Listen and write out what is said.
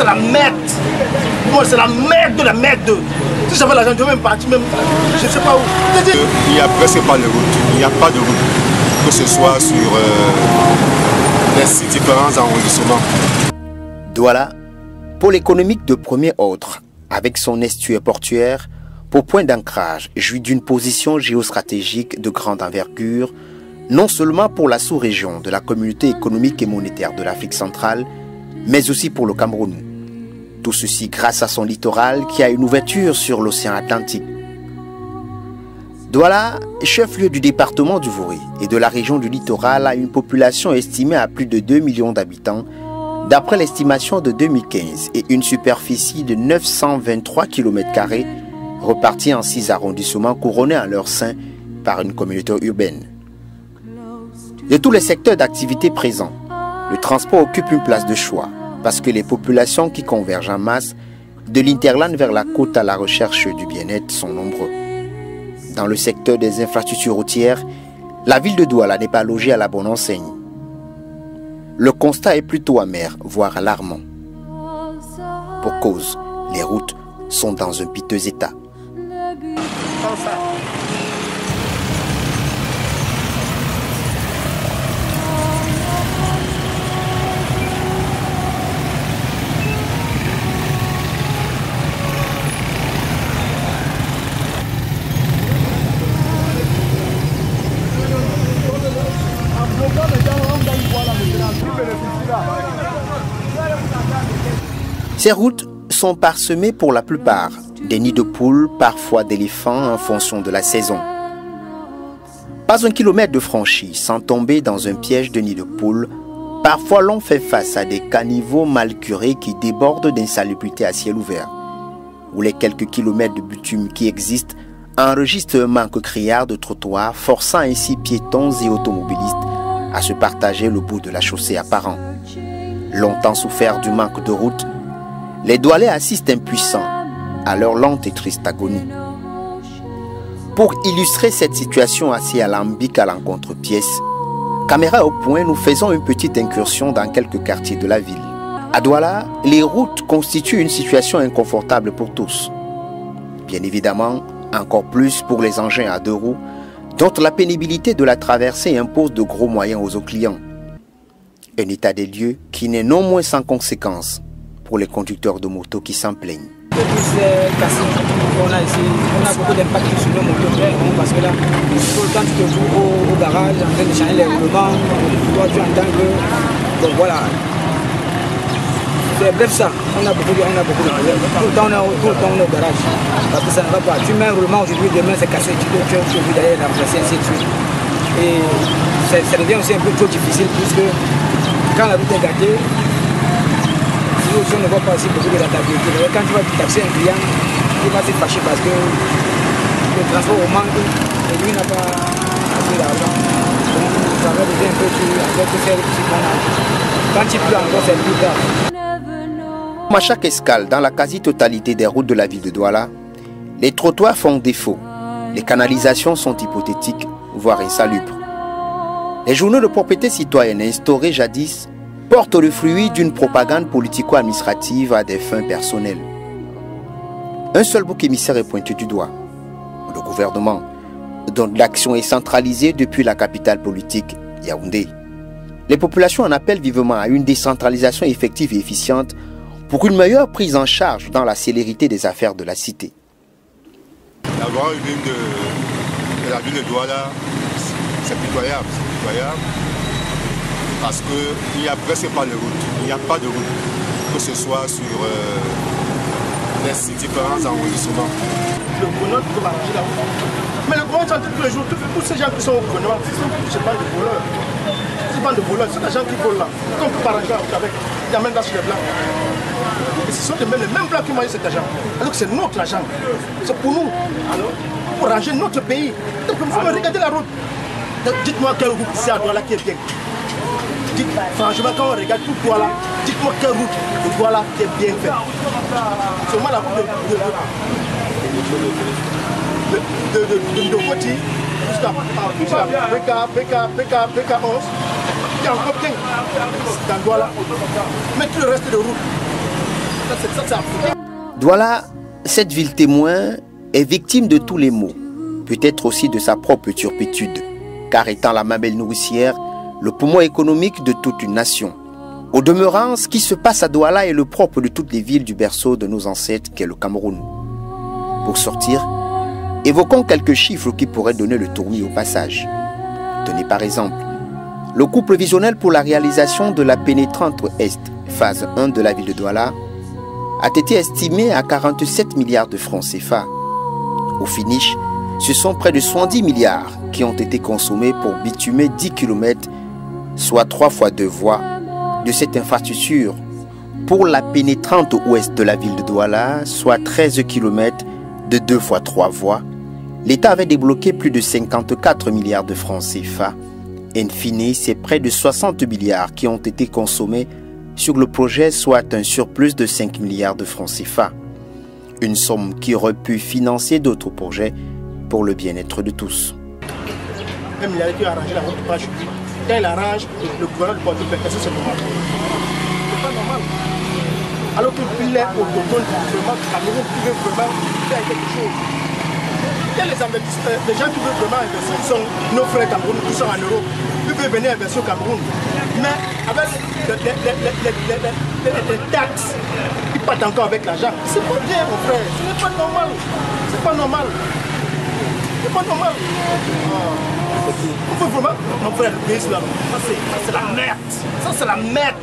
c'est la merde. Moi, c'est la merde de la merde. Si j'avais l'argent, je vais même partir, même, je ne sais pas où. Il n'y a presque pas de route. Il n'y a pas de route. Que ce soit sur les différents arrondissements. Douala, pôle économique de premier ordre, avec son estuaire portuaire, pour point d'ancrage, jouit d'une position géostratégique de grande envergure, non seulement pour la sous-région de la communauté économique et monétaire de l'Afrique centrale, mais aussi pour le Cameroun. Tout ceci grâce à son littoral qui a une ouverture sur l'océan Atlantique. Douala, chef-lieu du département du Vouré et de la région du littoral, a une population estimée à plus de 2 millions d'habitants, d'après l'estimation de 2015, et une superficie de 923 km², repartis en 6 arrondissements couronnés en leur sein par une communauté urbaine. De tous les secteurs d'activité présents, le transport occupe une place de choix parce que les populations qui convergent en masse de l'Interland vers la côte à la recherche du bien-être sont nombreux. Dans le secteur des infrastructures routières, la ville de Douala n'est pas logée à la bonne enseigne. Le constat est plutôt amer, voire alarmant. Pour cause, les routes sont dans un piteux état. Ces routes sont parsemées pour la plupart des nids de poules, parfois d'éléphants en fonction de la saison. Pas un kilomètre de franchi sans tomber dans un piège de nid de poules. Parfois l'on fait face à des caniveaux mal curés qui débordent d'insalubrité à ciel ouvert, où les quelques kilomètres de bitume qui existent enregistrent un manque criard de trottoirs, forçant ainsi piétons et automobilistes à se partager le bout de la chaussée apparent. Longtemps souffert du manque de route, les Doualais assistent impuissants à leur lente et triste agonie. Pour illustrer cette situation assez alambique à l'encontre-pièce, caméra au point, nous faisons une petite incursion dans quelques quartiers de la ville. À Douala, les routes constituent une situation inconfortable pour tous. Bien évidemment, encore plus pour les engins à 2 roues, dont la pénibilité de la traversée impose de gros moyens aux clients. Un état des lieux qui n'est non moins sans conséquences pour les conducteurs de moto qui s'en plaignent. On a ici, on a beaucoup d'impact sur nos motos parce que là, tout le temps tu te trouves au garage en train de changer les roulements, toi tu entends que, donc voilà. C'est bref ça, on a beaucoup de problèmes. Tout le temps on est au garage, parce que ça ne va pas. Tu mets un roulement aujourd'hui, demain c'est cassé, tu es obligé d'aller remplacer, ainsi de suite. Et ça devient aussi un peu trop difficile puisque quand la route est gâtée, on ne voit pas aussi beaucoup de rentabilité. Quand tu vas taxer un client, il va se fâcher parce que le transport au manque et lui n'a pas assez d'argent. Donc ça va devenir un peu plus avec faire le petit bon. Quand il pleut encore, c'est plus tard. À chaque escale, dans la quasi-totalité des routes de la ville de Douala, les trottoirs font défaut. Les canalisations sont hypothétiques, voire insalubres. Les journaux de propriété citoyenne instaurés jadis portent le fruit d'une propagande politico-administrative à des fins personnelles. Un seul bouc émissaire est pointé du doigt, le gouvernement, dont l'action est centralisée depuis la capitale politique, Yaoundé. Les populations en appellent vivement à une décentralisation effective et efficiente pour une meilleure prise en charge dans la célérité des affaires de la cité. D'avoir une ligne de la ville de Douala, c'est pitoyable, parce qu'il n'y a presque pas de route, il n'y a pas de route, que ce soit sur les différents arrondissements. Le bonheur peut arranger la route. Mais le bonheur, c'est tous les jours, tous ces gens qui sont au bonheur, je parle de voleurs. Je parle de voleurs, c'est des gens qui volent là. Qu'on peut pas arranger la route avec, il y a même là sur les blancs. Et ce sont les mêmes blancs qui mangent cet argent. Alors que c'est notre argent. C'est pour nous. Pour ranger notre pays. Donc il faut regarder la route. Dites-moi quelle route c'est à Douala qui est bien. Franchement, quand on regarde tout Douala, dites-moi quelle route de Douala qui est bien faite. C'est moi la route de Goti jusqu'à PK 11. Il y a encore bien dans Douala. Mais tout le reste de route, Ça, c'est africain. Douala, cette ville témoin, est victime de tous les maux, peut-être aussi de sa propre turpitude, car étant la mamelle nourricière, le poumon économique de toute une nation. Au demeurant, ce qui se passe à Douala est le propre de toutes les villes du berceau de nos ancêtres qu'est le Cameroun. Pour sortir, évoquons quelques chiffres qui pourraient donner le tournis au passage. Tenez par exemple, le coût prévisionnel pour la réalisation de la pénétrante Est, phase 1 de la ville de Douala, a été estimé à 47 milliards de francs CFA. Au finish, ce sont près de 70 milliards qui ont été consommés pour bitumer 10 km, soit 3 fois 2 voies, de cette infrastructure. Pour la pénétrante ouest de la ville de Douala, soit 13 km de 2 fois 3 voies, l'État avait débloqué plus de 54 milliards de francs CFA. In fine, c'est près de 60 milliards qui ont été consommés sur le projet, soit un surplus de 5 milliards de francs CFA. Une somme qui aurait pu financer d'autres projets pour le bien-être de tous. Même il a été arrangé la route pas chez lui. Quand il arrange, le gouvernement du Porto Pécasse, c'est normal. C'est pas normal. Alors que puis les autochtones, vraiment, Cameroun, qui veut vraiment faire quelque chose. Il y a les investisseurs, les gens qui veulent vraiment investir, qui sont nos frères camerounais, qui sont en Europe, qui veulent venir investir au Cameroun. Mais avec les taxes, ils partent encore avec l'argent. C'est pas bien, mon frère. Ce n'est pas normal. C'est pas normal. C'est pas normal. On peut vraiment, mon frère, le pays là, ça c'est la merde. Ça c'est la merde.